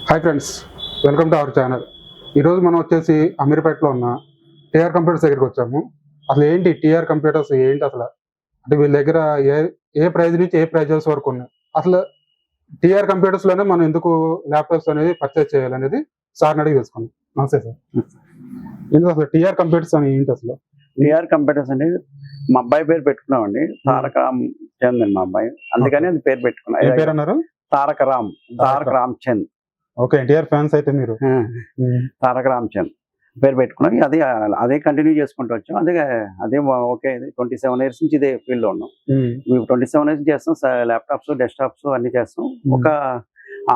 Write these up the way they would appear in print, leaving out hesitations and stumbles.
Hi friends, welcome to our channel. ఈరోజు మనం వచ్చేసి అమీర్పేటలో ఉన్న టీఆర్ కంప్యూటర్స్ దగ్గరికి వచ్చాము. అసలు ఏంటి టీఆర్ కంప్యూటర్స్ ఏంటి అసలు? అంటే వీళ్ళ దగ్గర ఏ ఏ ప్రైజ్ నుంచి ఏ ప్రైజెస్ వరకు ఉన్నాయి? అసలు టీఆర్ కంప్యూటర్స్లోనే మనం ఎందుకు ల్యాప్టాప్స్ అనేది పర్చేస్ చేయాలనేది సార్ని అడిగి తెలుసుకున్నాం. నమస్తే సార్. ఎందుకు అసలు టీఆర్ కంప్యూటర్స్ అని ఏంటి అసలు? టీఆర్ కంప్యూటర్స్ అండి మా అబ్బాయి పేరు పెట్టుకున్నామండి. తారక రామ్ చంద్ అండి మా అబ్బాయి, అందుకని అది పేరు ఏ పెట్టుకున్నాం. పేరు అన్నారు? తారక రామ్ చంద్. ఓకే, ఎన్టీఆర్ ఫ్యాన్స్ అయితే మీరు. తారక రామ్ చంద్ పేరు పెట్టుకున్నాం. అదే కంటిన్యూ చేసుకుంటూ వచ్చాం. అదే ఓకే. 27 years నుంచి ఇదే ఫీల్డ్ లో ఉన్నాం. 27 years చేస్తాం. ల్యాప్టాప్స్, డెస్క్టాప్స్ అన్ని చేస్తాం. ఒక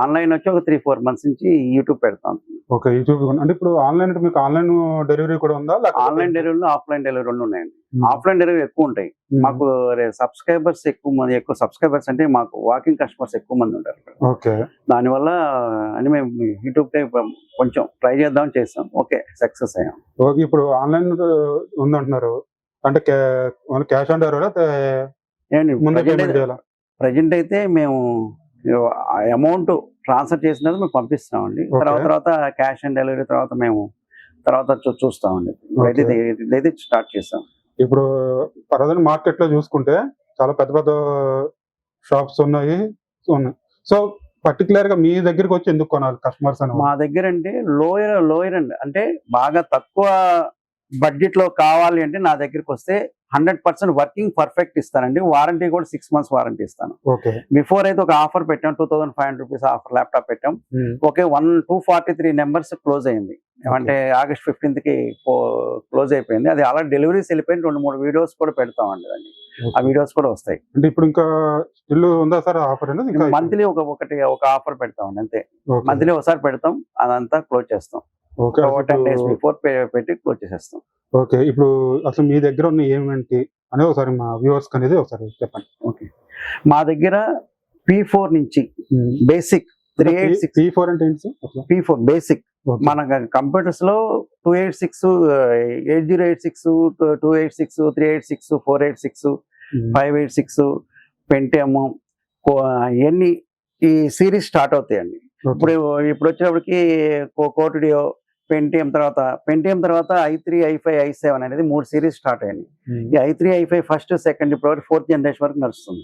ఆన్లైన్ వచ్చి ఒక 3-4 months నుంచి యూట్యూబ్ పెడతాం. ఓకే, యూట్యూబ్ అంటే ఇప్పుడు ఆన్లైన్, మీకు ఆన్లైన్ డెలివరీ కూడా ఉందా? ఆన్లైన్ డెలివరీ, ఆఫ్లైన్ డెలివరీ రెండు ఉన్నాయండి. ఆఫ్లైన్ డెలివరీ ఎక్కువ ఉంటాయి. మాకు సబ్స్క్రైబర్స్ ఎక్కువ సబ్స్క్రైబర్స్ అంటే మాకు వాకింగ్ కస్టమర్స్ ఎక్కువ మంది ఉంటారు. ఓకే, దానివల్ల అని మేము యూట్యూబ్ కొంచెం ట్రై చేద్దామని చేస్తాం. ఓకే, సక్సెస్ అయ్యాం. ఓకే, ఇప్పుడు ఆన్లైన్ ఉందంటున్నారు అంటే క్యాష్ ఆన్ డెలివరీ ప్రజెంట్ అయితే మేము అమౌంట్ ట్రాన్స్ఫర్ చేసిన మేము పంపిస్తామండి. తర్వాత క్యాష్ ఆన్ డెలివరీ తర్వాత చూస్తామండి. ఇదైతే స్టార్ట్ చేస్తాం. ఇప్పుడు ప్రజెంట్ మార్కెట్ లో చూసుకుంటే చాలా పెద్ద పెద్ద షాప్స్ ఉన్నాయి. సో పర్టికులర్ గా మీ దగ్గరికి వచ్చి ఎందుకు కొనాలి కస్టమర్స్ అని? మా దగ్గర అంటే లోయర్ అండి, అంటే బాగా తక్కువ బడ్జెట్ లో కావాలి అంటే నా దగ్గరికి వస్తే 100% వర్కింగ్ పర్ఫెక్ట్ ఇస్తానండి. వారంటీ కూడా 6 months వారంటీ ఇస్తాను. బిఫోర్ అయితే ఒక ఆఫర్ పెట్టాం, 2500 rupees ఆఫర్ ల్యాప్టాప్ పెట్టాం. ఓకే, 243 numbers క్లోజ్ అయింది. అంటే August 15th కి క్లోజ్ అయిపోయింది. అది అలా డెలివరీస్ వెళ్ళిపోయింది. 2-3 వీడియోస్ కూడా పెడతామండి. ఆ వీడియోస్ కూడా వస్తాయి. అంటే ఇప్పుడు ఇంకా స్టిల్ ఉందా సార్ ఆఫర్? మంత్లీ ఒక ఆఫర్ పెడతామండి, అంతే. మంత్లీ ఒకసారి పెడతాం, అదంతా క్లోజ్ చేస్తాం. 10 days బిఫోర్ పెట్టి క్లోజ్ చేసేస్తాం. ఓకే, ఇప్పుడు అసలు మీ దగ్గర ఉన్న ఏమేంటి అనేది ఒకసారి మా వ్యూవర్స్ అనేది ఒకసారి చెప్పండి. ఓకే, మా దగ్గర P4 నుంచి బేసిక్ 386. P4 అంటే ఏంటి సార్? P4 బేసిక్ మన కంప్యూటర్స్ లో 286, 8086, 286, 386, 486, 586, Pentium ఇవన్నీ ఈ సిరీస్ స్టార్ట్ అవుతాయండి. ఇప్పుడు వచ్చేటప్పటికి కోటిడియో, Pentium తర్వాత i3, i5, i7 అనేది 3 సిరీస్ స్టార్ట్ అయ్యాయి. ఈ i3, i5 ఫస్ట్, సెకండ్, ఇప్పుడు 4th generation వరకు నడుస్తుంది.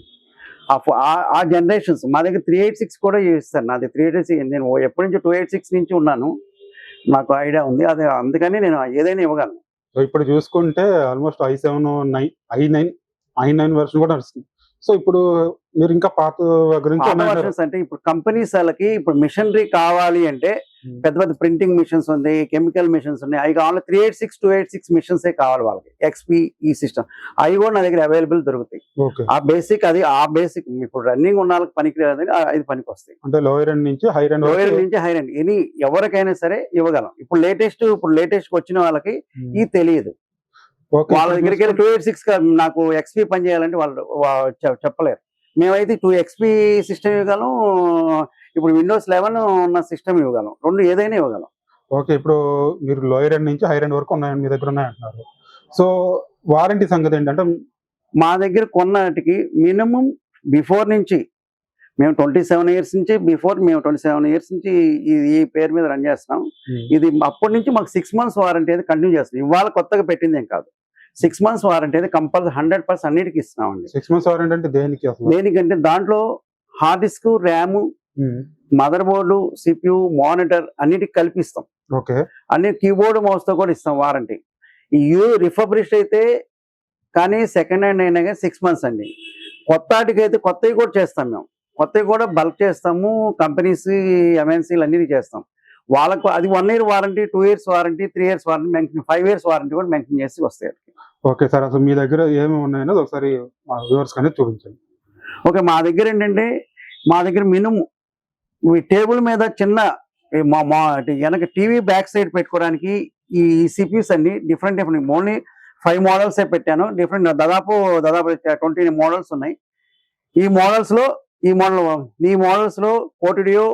ఆ జనరేషన్స్ మా దగ్గర 386 కూడా ఇస్తారు. నాది 386, నేను ఎప్పటి నుంచి 286 నుంచి ఉన్నాను, నాకు ఐడియా ఉంది. అదే అందుకని నేను ఏదైనా ఇవ్వగలను. ఇప్పుడు చూసుకుంటే ఆల్మోస్ట్ i7, i9 వర్షన్ కూడా నడుస్తుంది. సో ఇప్పుడు మీరు ఇంకా పాత వర్షన్స్ అంటే ఇప్పుడు కంపెనీస్ వాళ్ళకి ఇప్పుడు మిషనరీ కావాలి అంటే పెద్ద ప్రింటింగ్ మిషన్స్ ఉంది, కెమికల్ మిషన్స్ ఉన్నాయి. అవి కావాలి 386, 286 మిషన్స్ కావాలి వాళ్ళకి. XP ఈ సిస్టమ్ అవి కూడా నా దగ్గర అవైలబుల్ దొరుకుతాయి. ఆ బేసిక్ ఇప్పుడు రన్నింగ్ ఉన్న వాళ్ళకి పనికి అది పనికి వస్తాయి. అంటే లోయర్ ఎండ్ నుంచి హై ఎండ్ ఎనీ ఎవరికైనా సరే ఇవ్వగలం. ఇప్పుడు లేటెస్ట్ వచ్చిన వాళ్ళకి ఇది తెలియదు. వాళ్ళ దగ్గరికి వెళ్ళి 286 నాకు XP పని చేయాలంటే వాళ్ళు చెప్పలేరు. మేమైతే 2 XP సిస్టమ్ ఇవ్వగలం, ఇప్పుడు Windows 11 ఉన్న సిస్టమ్ ఇవ్వగలం. రెండు ఏదైనా ఇవ్వగలం. ఓకే, ఇప్పుడు మీరు లోయర్ ఎండ్ నుంచి హైర్ ఎండ్ వరకు ఉన్నాయని మీ దగ్గర ఉన్నాయంటున్నారు. సో వారంటీ సంగతి ఏంటంటే మా దగ్గర కొన్నటికి మినిమం బిఫోర్ నుంచి మేము 27 years నుంచి ఈ పేరు మీద రన్ చేస్తున్నాం. ఇది అప్పటి నుంచి మాకు 6 months వారంటీ అయితే కంటిన్యూ చేస్తాం. ఇవాళ కొత్తగా పెట్టింది ఏం కాదు. 6 months వారంటీ అయితే కంపల్సరీ 100% అన్నిటికీ ఇస్తున్నామండి. 6 months వారంటీ అంటే దేనికంటే దాంట్లో hard disk, RAM, mother board, CPU, monitor అన్నిటికి కల్పిస్తాం. అన్ని కీబోర్డు, మౌస్ తో కూడా ఇస్తాం వారంటీ. ఈ రిఫర్బిష్డ్ అయితే కానీ సెకండ్ హ్యాండ్ అయినా కానీ 6 months అండి. కొత్తటికి అయితే కొత్తవి కూడా చేస్తాం. మేము కొత్తవి కూడా బల్క్ చేస్తాము. కంపెనీస్, MNCలు అన్నిటి చేస్తాం. వాళ్ళకు అది 1 year warranty, 2 years warranty, 3 years warranty, 5 years warranty కూడా మెన్షన్ చేసి వస్తాయి. ఓకే సార్, అసలు మీ దగ్గర ఏమేమి ఉన్నాయో ఒకసారి మా వ్యూవర్స్ అనేది చూపించండి. ఓకే, మా దగ్గర ఏంటంటే మినిమం ఈ టేబుల్ మీద చిన్న వెనక టీవీ బ్యాక్ సైడ్ పెట్టుకోవడానికి ఈ CPUs అన్ని డిఫరెంట్ ఓన్లీ 5 models పెట్టాను. దాదాపు 20 models ఉన్నాయి. ఈ మోడల్స్ లో కోటిడియో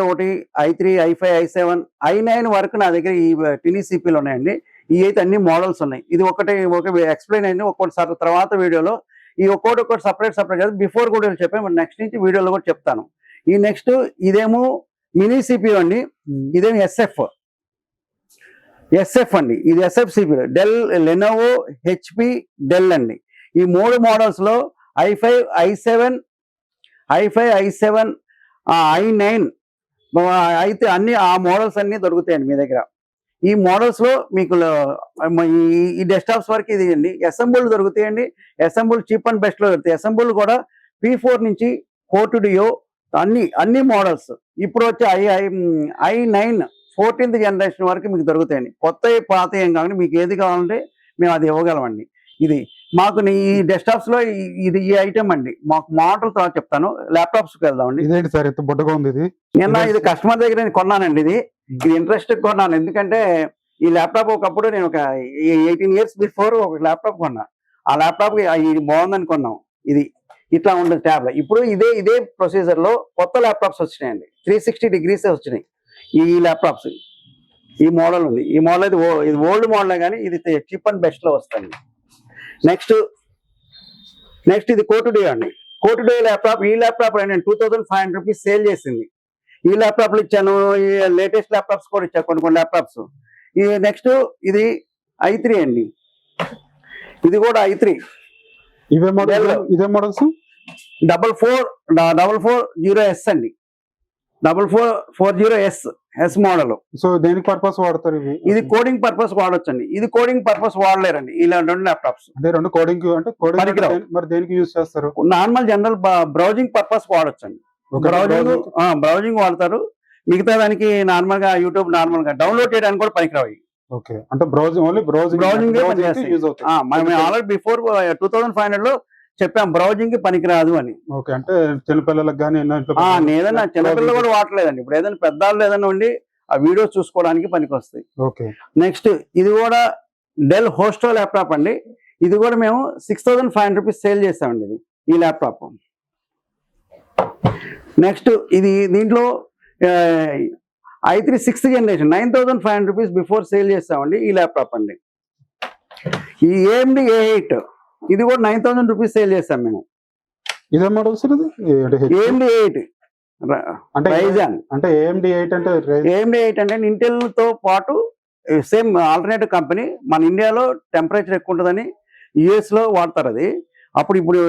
ఒకటి, i3, i5, i7, i9 వరకు నా దగ్గర ఈ టినీ CPUలు ఉన్నాయండి. ఈ అయితే అన్ని మోడల్స్ ఉన్నాయి. ఇది ఒకటి ఎక్స్ప్లెయిన్ అయింది. ఒక్కొక్కసారి తర్వాత వీడియోలో ఈ ఒక్కొక్కటి సపరేట్ బిఫోర్ కూడా చెప్పాను. నెక్స్ట్ నుంచి వీడియోలో కూడా చెప్తాను. ఈ నెక్స్ట్ ఇదేమో మినీ సిపియు అండి, ఇదేమో ఎస్ఎఫ్ అండి, ఇది SF CPU. Dell, Lenovo, HP, Dell అండి. ఈ 3 మోడల్స్ లో i5, i7, i9 అయితే అన్ని ఆ మోడల్స్ అన్ని దొరుకుతాయండి మీ దగ్గర. ఈ మోడల్స్ లో మీకు ఈ డెస్క్టాప్స్ వరకు ఇది అండి. అసెంబుల్ దొరుకుతాయండి, అసెంబుల్ చీప్ అండ్ బెస్ట్ లో దొరుకుతాయి. అసెంబుల్ కూడా P4 నుంచి 4 డియో అన్ని మోడల్స్ ఇప్పుడు వచ్చే i9 14th జనరేషన్ వరకు మీకు దొరుకుతాయండి. కొత్త పాత ఏం కావాలి, మీకు ఏది కావాలంటే మేము అది ఇవ్వగలమండి. ఇది మాకు ఈ డెస్క్టాప్స్ లో ఇది ఈ ఐటమ్ అండి. మాకు మోడల్ తర్వాత చెప్తాను. ల్యాప్టాప్స్ కి వెళ్దామండి. ఇదేంటి సార్ ఇంత బుడ్డగా ఉంది ఇది? నిన్న ఇది కస్టమర్ దగ్గర నేను కొన్నానండి. ఇది ఇంట్రెస్ట్ కొన్నాను, ఎందుకంటే ఈ ల్యాప్టాప్ ఒకప్పుడు నేను ఒక 18 years బిఫోర్ ఒక ల్యాప్టాప్ కొన్నా. ఆ ల్యాప్టాప్ ఇది బాగుందని కొన్నాం. ఇది ఇట్లా ఉంటుంది ట్యాబ్. ఇప్పుడు ఇదే ప్రొసీజర్ లో కొత్త ల్యాప్టాప్స్ వచ్చినాయండి. 360 degrees వచ్చినాయి ఈ ల్యాప్టాప్స్. ఈ మోడల్ ఉంది. ఈ మోడల్ ఇది ఓల్డ్ మోడల్ కానీ ఇది చీప్ అండ్ బెస్ట్ లో వస్తుంది. నెక్స్ట్ ఇది కోటుడే అండి. కోటుడే ల్యాప్టాప్. ఈ ల్యాప్టాప్ నేను 2500 రూపీస్ సేల్ చేసింది. ఈ ల్యాప్టాప్లు ఇచ్చాను, ఈ లేటెస్ట్ ల్యాప్టాప్స్ కూడా ఇచ్చాను, కొన్ని ల్యాప్టాప్స్. ఈ నెక్స్ట్ ఇది i3 అండి. ఇది కూడా i3. ఇదే మోడల్స్ 4440S అండి. 4440S model. సో దేనికి పర్పస్ వాడతారు ఇవి? ఇది కోడింగ్ పర్పస్ వాడొచ్చండి. ఇది కోడింగ్ పర్పస్ వాడలేరండి ఇలా 2 ల్యాప్టాప్స్. అంటే 2 కోడింగ్ అంటే మరి దేనికి యూజ్ చేస్తారు? నార్మల్ జనరల్ బ్రౌజింగ్ పర్పస్ వాడొచ్చండి. బ్రౌజింగ్ వాడతారు. మిగతా దానికి నార్మల్ గా యూట్యూబ్ నార్మల్ గా డౌన్లోడ్ చేయడానికి కూడా పనికిరావు. ఓకే, అంటే బ్రౌజింగ్ యూజ్ అవుతాయి. ఆల్రెడీ బిఫోర్ 2500 లో చెప్పాం బ్రౌజింగ్ కి పనికిరాదు అని. ఓకే, అంటే చిన్నపిల్లలకు కానీ ఏదైనా చిన్నపిల్లలు కూడా వాడలేదండి. ఇప్పుడు ఏదైనా పెద్దవాళ్ళు ఏదైనా ఉండి ఆ వీడియోస్ చూసుకోవడానికి పనికి వస్తాయి. ఓకే, నెక్స్ట్ ఇది కూడా డెల్ హోస్టో ల్యాప్టాప్ అండి. ఇది కూడా మేము 6500 రూపీస్ సేల్ చేసామండి. ఇది ఈ ల్యాప్టాప్. నెక్స్ట్ దీంట్లో i3 6th generation 9500 rupees before sale చేస్తామండి. ఈ ల్యాప్టాప్ అండి. ఈ AMD A8 ఇది కూడా 9000 రూపీస్ సేల్ చేస్తాం మేము. ఇదే మోడల్స్ AMD A8 అంటే Ryzen. అంటే AMD 8 అంటే AMD 8 అంటే ఇంటెల్ తో పాటు సేమ్ ఆల్టర్నేటివ్ కంపెనీ. మన ఇండియాలో టెంపరేచర్ ఎక్కువ ఉంటుందని US లో వాడతారు అది.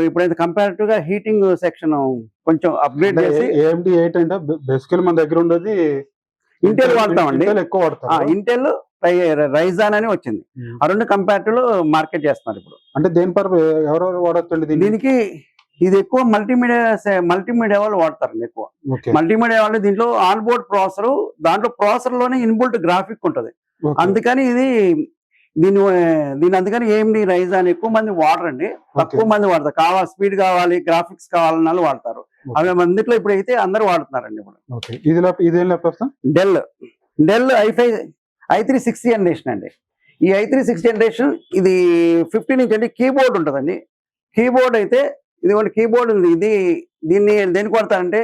ఇప్పుడైతే కంపారిటివ్ గా హీటింగ్ సెక్షన్ కొంచెం అప్గ్రేడ్ చేసి AMD 8 అంటే బేసికల్ మన దగ్గర ఉండేది ఇంటెల్ వాడతామండి. ఎక్కువ వాడతారు. ఇంటెల్ రైజాన్ అని వచ్చింది. ఆ 2 కంపారిటివ్ లో మార్కెట్ చేస్తున్నారు ఇప్పుడు. అంటే ఎవరెవరు వాడొచ్చండి దీనికి? ఇది ఎక్కువ మల్టీమీడియా వాళ్ళు వాడతారండి ఎక్కువ. మల్టీమీడియా వాళ్ళు దీంట్లో ఆన్ బోర్డ్ ప్రాసెసర్, దాంట్లో ప్రాసెసర్ లోనే ఇన్బుల్ట్ గ్రాఫిక్ ఉంటుంది. అందుకని దీని అందుకని AMD Ryzen ఎక్కువ మంది వాడరండి, తక్కువ మంది వాడతారు. స్పీడ్ కావాలి, గ్రాఫిక్స్ కావాలన్న వాళ్ళు వాడతారు. అవి మందిలో ఇప్పుడైతే అందరూ వాడుతున్నారండి ఇప్పుడు. డెల్ i3 6th జనరేషన్ అండి. ఈ i3 6th జనరేషన్ ఇది 15 ఇంచ్ అండి. కీబోర్డ్ ఉంటుందండి. కీబోర్డ్ అయితే ఇది కీబోర్డ్ ఉంది. దీన్ని దేనికి వాడతారంటే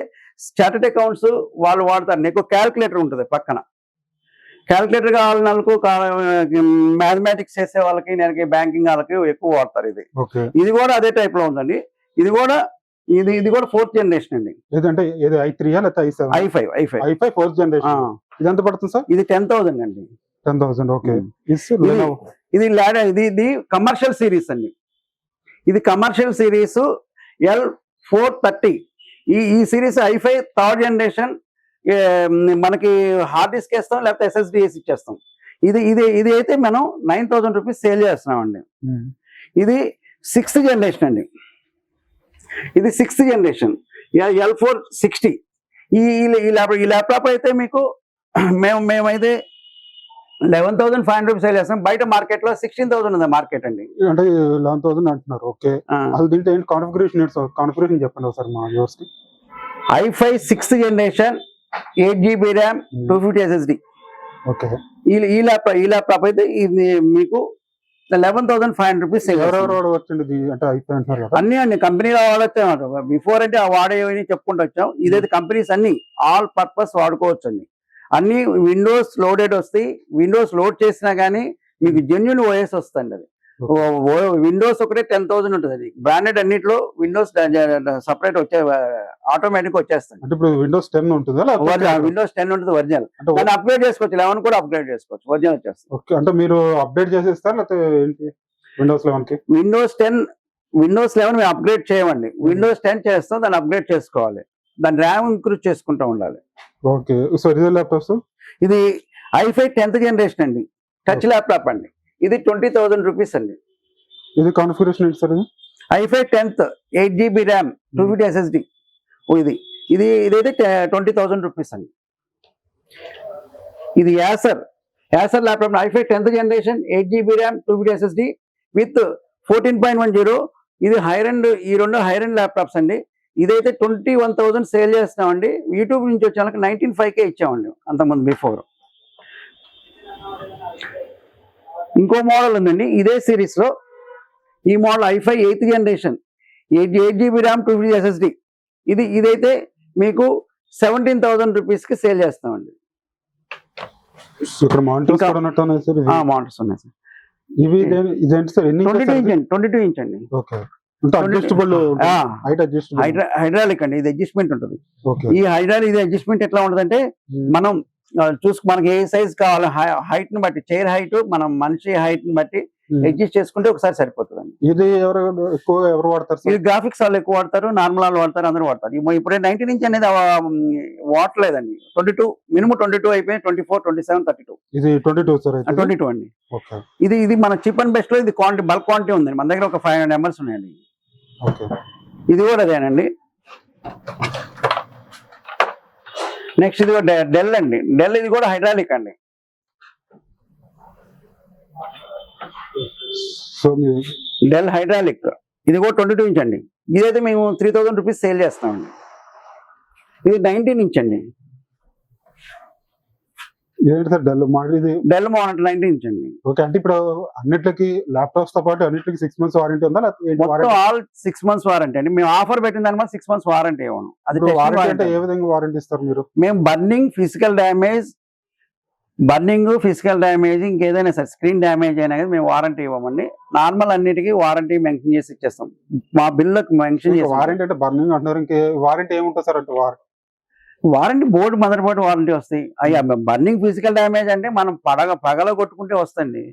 చార్టెడ్ అకౌంట్స్ వాళ్ళు వాడతారు. ఎక్కువ క్యాల్కులేటర్ ఉంటుంది పక్కన. క్యాల్కులేటర్ కావాలని వాళ్ళకు, మ్యాథమెటిక్స్ చేసే వాళ్ళకి, నేను బ్యాంకింగ్ వాళ్ళకి ఎక్కువ వాడతారు. ఇది కూడా అదే టైప్ లో ఉందండి. ఇది కూడా 4th జనరేషన్ అండి. i5 4th generation. ఇది ఎంత పడుతుంది సార్? ఇది 10,000 అండి. 10,000. ఓకే, ఇది కమర్షియల్ సిరీస్ అండి. ఇది కమర్షియల్ సిరీస్ L430. ఈ సిరీస్ i5 3rd జనరేషన్. మనకి హార్డ్ డిస్క్ వేస్తాం, లేకపోతే SSDs ఇచ్చేస్తాం. ఇది అయితే మనం 9000 రూపీస్ సేల్ చేస్తున్నామండి. ఇది 6th జనరేషన్ అండి. ఇది 6th జనరేషన్ L460. ఈ ల్యాప్టాప్ అయితే మీకు మేమైతే 11,500 రూపీస్ సేల్ చేస్తాం. బయట మార్కెట్ లో 16,000 ఉంది మార్కెట్ అండి. అంటే 11,000 అంటున్నారు. ఓకే, దీంట్లో ఏంటి కాన్ఫిగరేషన్ చెప్పండి ఒకసారి మా వ్యూవర్స్ కి. i5 6th generation 8GB RAM 250 SSD. Okay, ఈ ల్యాప్టాప్ అయితే ఇది మీకు 11,500 రూపీస్. అన్ని అండి కంపెనీలో వాడొచ్చు. బిఫోర్ అంటే వాడేవని చెప్పుకుంటూ వచ్చాం. ఇదైతే కంపెనీస్ అన్ని ఆల్ పర్పస్ వాడుకోవచ్చు అండి. అన్ని విండోస్ లోడెడ్ వస్తాయి. విండోస్ లోడ్ చేసినా కానీ మీకు జెన్యూన్ OS వస్తుంది. అది విండోస్ ఒకటే 10,000 ఉంటుంది. బ్రాండెడ్ అన్నిట్లో విండోస్ సపరేట్ వచ్చే ఆటోమేటిక్ వచ్చేస్తాయి. అంటే ఇప్పుడు విండోస్ 10 ఉంటుందా విండోస్ 10 ఉంటుంది ఒరిజినల్. అంటే దాన్ని అప్గ్రేడ్ చేసుకోవచ్చు, 11 కూడా అప్గ్రేడ్ చేసుకోవచ్చు, ఒరిజినల్ వచ్చేస్తుంది. ఓకే, అంటే మీరు అప్డేట్ చేసేస్తారు లేకపోతే ఏంటి విండోస్ 11 కి? విండోస్ 11 మేము అప్గ్రేడ్ చేయమండి. విండోస్ 10 చేస్తాం, దాన్ని అప్గ్రేడ్ చేసుకోవాలి, దాని ర్యామ్ ఇంక్రీజ్ చేసుకుంటూ ఉండాలి. ఓకే, సో రియల్ ల్యాప్టాప్స్ ఇది i5 10th జనరేషన్ అండి, టచ్ ల్యాప్టాప్ అండి. ఇది 20,000 రూపీస్ అండి. ఇది కాన్ఫిగరేషన్ ఏంటి సార్? ఇది i5 10th 8GB RAM 250 SSD. ఇదైతే 20,000 రూపీస్ అండి. ఇది Acer laptop i5 10th generation 8GB RAM 250 SSD with 14.10. ఇది హైరెండ్, ఈ రెండు హైరెండ్ ల్యాప్టాప్స్ అండి. ఇదైతే 21,000 సేల్ చేస్తామండి. యూట్యూబ్ నుంచి వచ్చే వాళ్ళకి 19,500 ఇచ్చామండి అంతకుముందు బిఫోర్. ఇంకో మోడల్ ఉందండి ఇదే సిరీస్ లో. ఈ model i5 8th generation 8GB RAM 250 SSD. ఇదైతే మీకు 17,000 రూపీస్ కి సేల్ చేస్తామండి. ఇక్కడ మానిటర్స్ కూడా ఉన్నట్టు ఉన్నాయి సార్. మానిటర్స్ ఉన్నాయి సార్. ఇదేంటి సార్? 22 ఇంచ్ అండి. ఓకే, అంటే అడ్జస్టబుల్ హైట్ అడ్జస్టబుల్ హైడ్రాలిక్ అండి. ఇది అడ్జస్ట్మెంట్ ఉంటుంది. ఈ హైడ్రాలిక్ ఇది అడ్జస్ట్మెంట్ ఎట్లా ఉంటుందంటే మనం మనకి ఏ సైజ్ కావాలి హైట్ ని బట్టి, చైర్ హైట్ మనం మనిషి హైట్ ని బట్టి అడ్జస్ట్ చేసుకుంటే ఒకసారి సరిపోతుందండి. ఇది ఎవరు వాడతారు? ఇది గ్రాఫిక్స్ వాళ్ళు ఎక్కువ వాడతారు, నార్మల్ వాళ్ళు వాడతారు, అందరూ వాడతారు. ఇప్పుడు 19 ఇంచ్ అనేది వాడలేదండి. 22 మినిమం 22 అయిపోయి 24, 27, 32. ఇది 22 సార్? 22 అండి. ఇది మన చీప్ అండ్ బెస్ట్ లో ఇది క్వాంటిటీ, బల్క్ క్వాంటిటీ ఉందండి. మన దగ్గర ఒక 500 ml ఉన్నాయండి. ఇది కూడా అదేనండి. నెక్స్ట్ ఇది డెల్ అండి. డెల్ ఇది కూడా హైడ్రాలిక్ అండి. డెల్ హైడ్రాలిక్ ఇది కూడా 22 ఇంచ్ అండి. ఇదైతే మేము 3,000 రూపీస్ సేల్ చేస్తామండి. ఇది 19 ఇంచ్ అండి. డెల్ మోనిటర్ 19 ఇంచ్ అండి. ఓకే, అంటే ఇప్పుడు అన్నిటికి ల్యాప్టాప్స్ తో పాటు అన్నిటికి 6 months వారంటీ ఉందా? ఆల్ 6 months వారంటీ అండి. మేము ఆఫర్ పెట్టిన దాని వల్ల 6 months వారంటీ ఇవ్వను. అది వారంటీ అంటే ఏ విధంగా వారంటీ ఇస్తారు మీరు? మేము బర్నింగ్, ఫిజికల్ డ్యామేజ్ ఇంకేదైనా సరే స్క్రీన్ డ్యామేజ్ అయినా కానీ మేము వారంటీ ఇవ్వమండి. నార్మల్ అన్నిటికీ వారంటీ మెన్షన్ చేసి ఇచ్చేస్తాం. మా బిల్లకు మెన్షన్ చేసి. వారంటీ అంటే బర్నింగ్ అంటున్నారు, ఇంకే వారంటీ ఏముంటుంది సార్? అంటే warranty board mother board warranty వస్తాయి. అయ్యా బర్నింగ్, ఫిజికల్ డ్యామేజ్ అంటే మనం పగల కొట్టుకుంటే వస్తుంది,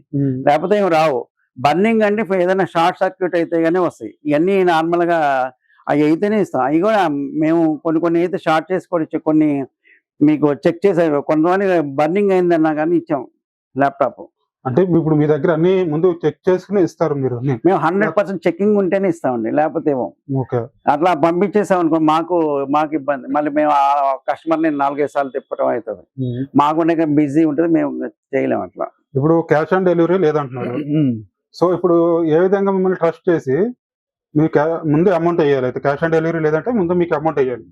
లేకపోతే ఏమి రావు. బర్నింగ్ అంటే ఏదైనా షార్ట్ సర్క్యూట్ అయితే గానీ వస్తాయి. ఇవన్నీ నార్మల్ గా అవి అయితేనే ఇస్తాం. అవి కూడా మేము కొన్ని అయితే షార్ట్ చేసుకోవచ్చు, కొన్ని మీకు చెక్ చేసారు. కొంతమంది బర్నింగ్ అయిందన్నా కానీ ఇచ్చాం ల్యాప్టాప్. అంటే ఇప్పుడు మీ దగ్గర అన్ని ముందు చెక్ చేసుకుని ఇస్తారు మీరు? మేము 100% చెకింగ్ ఉంటేనే ఇస్తామండి, లేకపోతే ఏమో. అట్లా పంపించేసాం అనుకో మాకు ఇబ్బంది. మళ్ళీ మేము ఆ కస్టమర్ని 4-5 సార్లు తిప్పడం అవుతుంది. మాకు బిజీ ఉంటుంది, మేము చేయలేము అట్లా. ఇప్పుడు క్యాష్ ఆన్ డెలివరీ లేదంటున్నారు. సో ఇప్పుడు ఏ విధంగా మిమ్మల్ని ట్రస్ట్ చేసి మీకు ముందు అమౌంట్ వేయాలి? అయితే క్యాష్ ఆన్ డెలివరీ లేదంటే ముందు మీకు అమౌంట్ వేయాలి.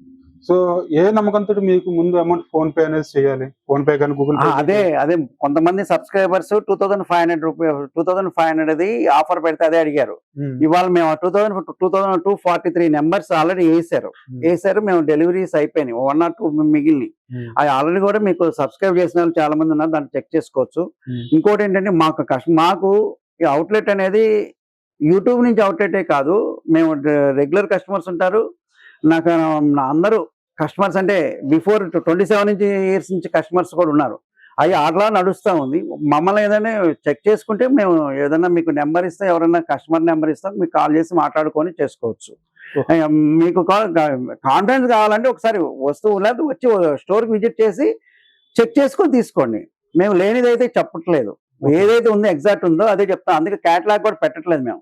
సో ఏ నమ్మకంతో మీకు ముందు అమౌంట్ ఫోన్ పే అనేది చేయాలి? ఫోన్ పే కానీ గూగుల్ పే? అదే కొంతమంది సబ్స్క్రైబర్స్ 2,500 రూపాయలు 2,500 ఆఫర్ పెడితే అదే అడిగారు. ఇవాళ మేము 2,243 నెంబర్స్ ఆల్రెడీ వేసారు. మేము డెలివరీస్ అయిపోయినాయి, 1 or 2 మిగిలినాయి. అది ఆల్రెడీ కూడా మీకు సబ్స్క్రైబ్ చేసిన వాళ్ళు చాలా మంది ఉన్నారు, దాన్ని చెక్ చేసుకోవచ్చు. ఇంకోటి ఏంటంటే మాకు ఈ అవుట్లెట్ అనేది యూట్యూబ్ నుంచి అవుట్లెటే కాదు, మేము రెగ్యులర్ కస్టమర్స్ ఉంటారు. నాకు అందరూ కస్టమర్స్ అంటే బిఫోర్ 27 years నుంచి కస్టమర్స్ కూడా ఉన్నారు. అవి అట్లా నడుస్తూ ఉంది. మమ్మల్ని ఏదైనా చెక్ చేసుకుంటే మేము ఏదైనా మీకు నెంబర్ ఇస్తే, ఎవరైనా కస్టమర్ నెంబర్ ఇస్తాం, మీకు కాల్ చేసి మాట్లాడుకొని చేసుకోవచ్చు. మీకు కాన్ఫిడెన్స్ కావాలంటే ఒకసారి వస్తువు లేదా వచ్చి స్టోర్కి విజిట్ చేసి చెక్ చేసుకొని తీసుకోండి. మేము లేనిదైతే చెప్పట్లేదు, ఏదైతే ఉందో ఎగ్జాక్ట్ ఉందో అదే చెప్తాం. అందుకే క్యాటలాగ్ కూడా పెట్టట్లేదు మేము.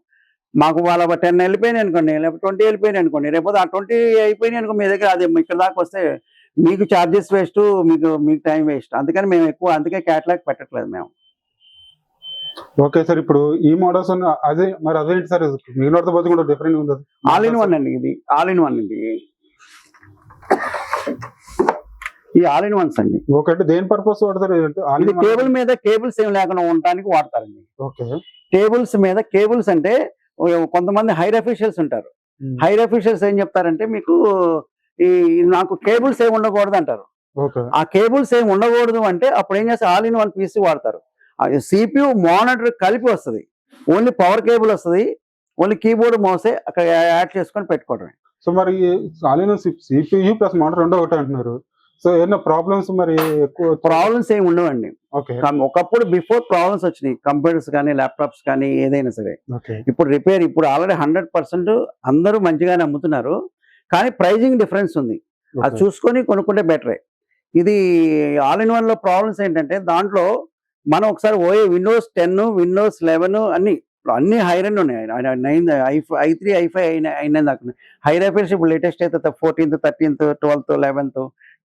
మాకు వాళ్ళ 10 వెళ్ళిపోయినాయి అనుకోండి, లేకపోతే 20 వెళ్ళిపోయినాయి అనుకోండి, లేకపోతే ఆ 20 అయిపోయినాయి అనుకో మీ దగ్గర, అది ఇక్కడ దాకా వస్తే మీకు ఛార్జెస్ వేస్ట్, మీకు టైం వేస్ట్. అందుకని మేము అందుకే క్యాటలాగ్ పెట్టట్లేదు మేము. ఓకే సార్, ఇప్పుడు ఈ మోడల్స్ అదేంటి సార్? మిగిలినతో పోతే కూడా డిఫరెంట్ ఉంది. ఆల్ ఇన్ వన్ అండి. ఇది ఆల్ ఇన్ వన్ అండి. ఈ ఆల్ ఇన్ వన్స్ అండి. ఓకే, అంటే దేని పర్పస్ వాడతారు? ఇది టేబుల్ మీద కేబుల్స్ ఏమి లేకుండా ఉండడానికి వాడతారండి. ఓకే, టేబుల్స్ మీద కేబుల్స్ అంటే కొంతమంది హైర్ అఫీషియల్స్ ఉంటారు. హైర్ అఫీషియల్స్ ఏం చెప్తారంటే మీకు నాకు కేబుల్స్ ఏమి ఉండకూడదు అంటారు. ఆ కేబుల్స్ ఏమి ఉండకూడదు అంటే అప్పుడు ఏం చేస్తారు, ఆల్ ఇన్ వన్ పీసీ వాడతారు. CPU మానిటర్ కలిపి వస్తుంది. ఓన్లీ పవర్ కేబుల్ వస్తుంది, ఓన్లీ కీబోర్డ్ మౌసే అక్కడ యాడ్ చేసుకొని పెట్టుకోవడమే. సో మరి ఆలిన సిపియు ప్లస్ మోటార్ రెండో ఒకటి అంటున్నారు. సో ఏమైనా ప్రాబ్లమ్స్ మరి ఎక్కువ ప్రాబ్లమ్స్ ఏమి ఉండవండి. ఓకే ఒకప్పుడు బిఫోర్ ప్రాబ్లమ్స్ వచ్చినాయి, కంప్యూటర్స్ కానీ ల్యాప్టాప్స్ కానీ ఏదైనా సరే. ఓకే ఇప్పుడు రిపేర్ ఇప్పుడు ఆల్రెడీ 100% అందరూ మంచిగానే అమ్ముతున్నారు, కానీ ప్రైజింగ్ డిఫరెన్స్ ఉంది. అది చూసుకొని కొనుక్కుంటే బెటరే. ఇది ఆల్ ఇన్ వన్ లో ప్రాబ్లమ్స్ ఏంటంటే దాంట్లో మనం ఒకసారి విండోస్ 10 విండోస్ 11 అన్ని హై రండ్ ఉన్నాయి. 9 i3 i5 అయిన దాకా హై రైఫల్స్ ఇప్పుడు లేటెస్ట్ అయితే 14th 13th 12th 11th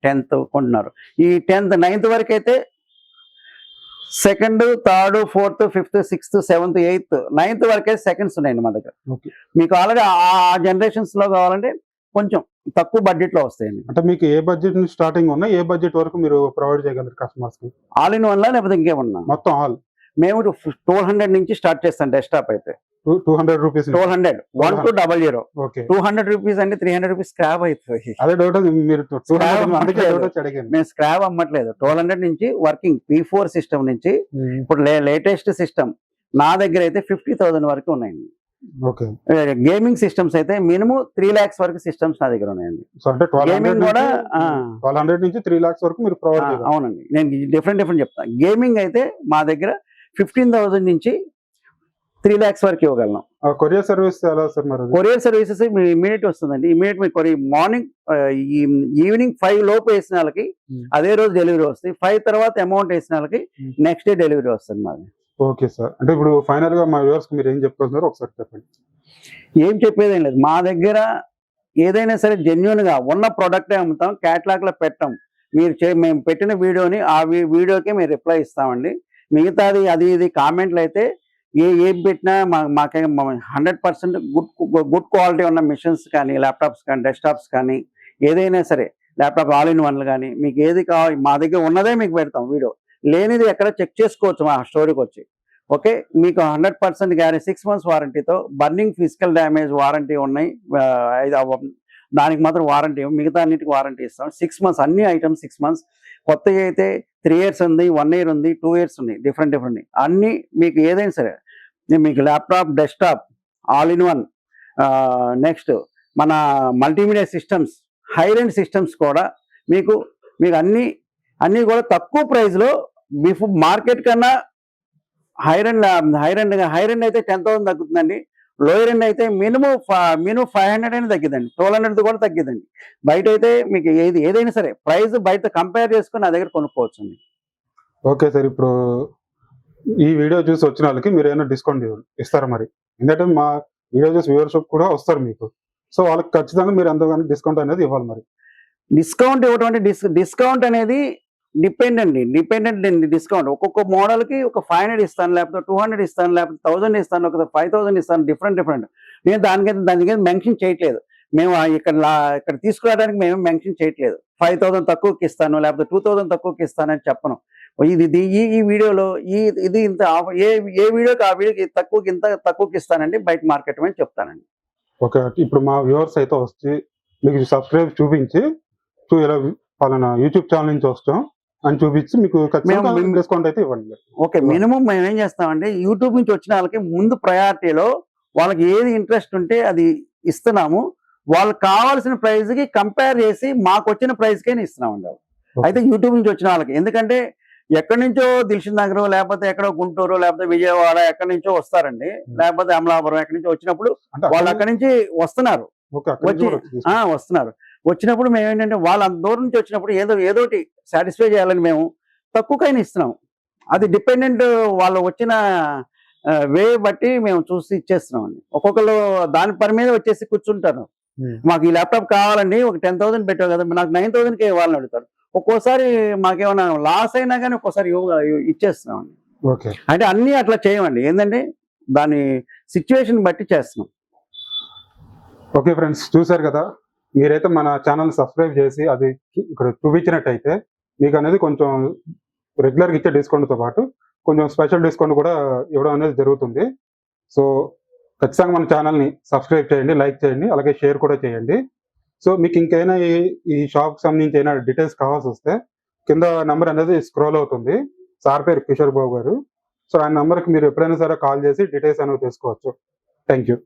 10th కొంటున్నారు. ఈ 10th 9th వరకు అయితే 2nd 3rd 4th 5th 6th 7th 8th 9th వరకే సెకండ్స్ ఉన్నాయండి మా దగ్గర. ఓకే మీకు ఆల్రెడీ ఆ జనరేషన్స్ లో కావాలంటే కొంచెం తక్కువ బడ్జెట్ లో వస్తాయండి. అంటే మీకు ఏ బడ్జెట్ నుంచి స్టార్టింగ్ ఉన్నా ఏ బడ్జెట్ వరకు మీరు ప్రొవైడ్ చేయగలరు కస్టమర్స్ కి? ఆల్ ఇన్ వన్ లా లేకపోతే ఇంకేమన్నా? మొత్తం ఆల్ మేము 1200 నుంచి స్టార్ట్ చేస్తాం. డెస్క్టాప్ అయితే 200 రూపీస్ 1200 1200. ఓకే 200 రూపీస్ అంటే 300 రూపీస్ స్క్రాప్ అవుతుంది. అదే డౌట్ మీరు 200 Scrap అందుకే అవ్వట్లేదు. డౌట్ వచ్చి అడిగాను. మేము స్క్రాప్ అమ్మట్లేదు. 1200 నుంచి వర్కింగ్ P4 సిస్టమ్ నుంచి ఇప్పుడు లేటెస్ట్ సిస్టమ్ నా దగ్గర అయితే 50,000 వరకు ఉన్నాయండి. ఓకే గేమింగ్ సిస్టమ్స్ అయితే మినిమం 3 lakhs వరకు సిస్టమ్స్ నా దగ్గర ఉన్నాయండి. సో అంటే గేమింగ్ కూడా 1200 నుంచి 3 lakhs వరకు మీరు ప్రొవైడ్ చేయగలరు. అవునండి. నేను డిఫరెంట్ చెప్తాను. గేమింగ్ అయితే మా దగ్గర 15,000 నుంచి 3 lakhs వరకు ఇవ్వగలను. కొరియర్ సర్వీస్ ఎలా సార్ మరి? కొరియర్ సర్వీసెస్ ఇమీడియట్ వస్తుందండి. ఇమీడియట్ మీకు మార్నింగ్ ఈవినింగ్ 5 లోపు వేసిన వాళ్ళకి అదే రోజు డెలివరీ వస్తుంది. 5 తర్వాత అమౌంట్ వేసిన వాళ్ళకి నెక్స్ట్ డే డెలివరీ వస్తుంది మాది. Okay sir. అంటే ఇప్పుడు ఫైనల్ గా మా వ్యూవర్స్ కి మీరు ఏం చెప్పుకుంటున్నారో ఒకసారి చెప్పండి. ఏం చెప్పేదేం లేదు. మా దగ్గర ఏదైనా సరే జెన్యున్ గా ఉన్న ప్రోడక్టే అమ్ముతాం, క్యాటలాగ్ లో పెట్టాం. మేము పెట్టిన వీడియోని ఆ వీడియోకి మేము రిప్లై ఇస్తామండి. మిగతాది అది ఇది కామెంట్లు అయితే ఏం పెట్టినా మాకే 100% గుడ్ క్వాలిటీ ఉన్న మిషన్స్ కానీ ల్యాప్టాప్స్ కానీ డెస్క్టాప్స్ కానీ ఏదైనా సరే ల్యాప్టాప్ ఆల్ ఇన్ వన్లు కానీ మీకు ఏది కావాలి మా దగ్గర ఉన్నదే మీకు పెడతాం. వీడియో లేనిది ఎక్కడ చెక్ చేసుకోవచ్చు మా స్టోరీకి వచ్చి. ఓకే మీకు 100% గ్యారెంటీ 6 months వారంటీతో బర్నింగ్ ఫిజికల్ డ్యామేజ్ వారంటీ ఉన్నాయి. దానికి మాత్రం వారంటీ, మిగతా అన్నిటికి వారంటీ ఇస్తాం. 6 months అన్ని ఐటమ్స్ 6 months. కొత్తగా అయితే 3 years ఉంది, 1 year ఉంది, 2 years ఉన్నాయి. డిఫరెంట్ అన్ని మీకు ఏదైనా సరే మీకు laptop desktop all in one, next మన మల్టీమీడియా సిస్టమ్స్ హై రండ్ సిస్టమ్స్ కూడా మీకు అన్నీ కూడా తక్కువ ప్రైస్లో బిఫోర్ మార్కెట్ కన్నా హై రండ్ అయితే 10,000 తగ్గుతుందండి. లోయర్ ఎండ్ అయితే మినిమం 500 అయినా తగ్గిద్దండి. 1200 కూడా తగ్గిద్దండి. బయట అయితే మీకు ఏదైనా సరే ప్రైస్ బయట కంపేర్ చేసుకుని నా దగ్గర కొనుక్కోవచ్చండి. Okay sir. ఇప్పుడు ఈ వీడియో చూసి వచ్చిన వాళ్ళకి మీరు ఏమైనా డిస్కౌంట్ ఇస్తారా మరి? ఎందుకంటే మా వీడియో చూసి వ్యూవర్షిప్ కూడా వస్తారు మీకు. సో వాళ్ళకి ఖచ్చితంగా మీరు అంతగానో డిస్కౌంట్ అనేది ఇవ్వాలి మరి. డిస్కౌంట్ ఇవ్వడం అంటే డిస్కౌంట్ అనేది డిపెండెంట్ డిస్కౌంట్. ఒక్కొక్క మోడల్కి ఒక 500 ఇస్తాను, లేకపోతే 200 ఇస్తాను, లేకపోతే 1000 ఇస్తాను, లేకపోతే 5000 ఇస్తాను. డిఫరెంట్ నేను దానికి మెన్షన్ చేయట్లేదు. మేము ఇక్కడ తీసుకురావడానికి మేము మెన్షన్ చేయట్లేదు. 5000 తక్కువకి ఇస్తాను, లేకపోతే 2000 తక్కువకి ఇస్తానని చెప్పను. ఈ వీడియోలో ఇది ఇంత ఏ వీడియోకి ఆ వీడియోకి తక్కువకి ఇస్తానండి, బయట మార్కెట్ అని చెప్తానండి. ఓకే. ఇప్పుడు మా వ్యూవర్స్ అయితే వచ్చి మీకు సబ్స్క్రైబ్ చూపించి ఇలా పలానా యూట్యూబ్ ఛానల్ నుంచి వస్తాం అని చూపించి మీకు డిస్కౌంట్ అయితే ఇవ్వండి. ఓకే. మినిమం మేము ఏం చేస్తామంటే యూట్యూబ్ నుంచి వచ్చిన వాళ్ళకి ముందు ప్రయారిటీలో వాళ్ళకి ఏది ఇంట్రెస్ట్ ఉంటే అది ఇస్తున్నాము. వాళ్ళకి కావాల్సిన ప్రైస్ కి కంపేర్ చేసి మాకు వచ్చిన ప్రైస్కే ఇస్తున్నామండి. అయితే యూట్యూబ్ నుంచి వచ్చిన వాళ్ళకి, ఎందుకంటే ఎక్కడి నుంచో దిల్షుక్ నగర్, లేకపోతే ఎక్కడో గుంటూరు, లేకపోతే విజయవాడ ఎక్కడి నుంచో వస్తారండి, లేకపోతే అమలాపురం ఎక్కడి నుంచో వచ్చినప్పుడు వాళ్ళు అక్కడి నుంచి వస్తున్నారు. వచ్చినప్పుడు మేము ఏంటంటే వాళ్ళ దూరం నుంచి వచ్చినప్పుడు ఏదోటి సాటిస్ఫై చేయాలని మేము తక్కువకైనా ఇస్తున్నాం. అది డిపెండెంట్ వాళ్ళు వచ్చిన వే బట్టి మేము చూసి ఇచ్చేస్తున్నాం అండి. ఒక్కొక్కరు దాని పని మీద వచ్చేసి కూర్చుంటారు. మాకు ఈ ల్యాప్టాప్ కావాలండి, ఒక 10,000 పెట్టావు కదా, నాకు 9,000కే ఇవ్వాలని అడుగుతారు. ఒక్కోసారి మాకేమైనా లాస్ అయినా కానీ ఒక్కోసారి ఇచ్చేస్తున్నాం అండి. అంటే అన్నీ అట్లా చేయమండి. ఏంటంటే దాని సిచ్యువేషన్ బట్టి చేస్తున్నాం. ఓకే ఫ్రెండ్స్, చూసారు కదా. మీరైతే మన ఛానల్ సబ్స్క్రైబ్ చేసి అది ఇక్కడ చూపించినట్టయితే మీకు అనేది కొంచెం రెగ్యులర్గా ఇచ్చే డిస్కౌంట్తో పాటు కొంచెం స్పెషల్ డిస్కౌంట్ కూడా ఇవ్వడం అనేది జరుగుతుంది. సో ఖచ్చితంగా మన ఛానల్ని సబ్స్క్రైబ్ చేయండి, లైక్ చేయండి, అలాగే షేర్ కూడా చేయండి. సో మీకు ఇంకైనా ఈ షాప్కి సంబంధించి అయినా డీటెయిల్స్ కావాల్సి వస్తే కింద నెంబర్ అనేది స్క్రోల్ అవుతుంది. సార్ పేరు కిషోర్ బాబు గారు. సో ఆయన నెంబర్కి మీరు ఎప్పుడైనా సరే కాల్ చేసి డీటెయిల్స్ అనేవి తీసుకోవచ్చు. Thank you.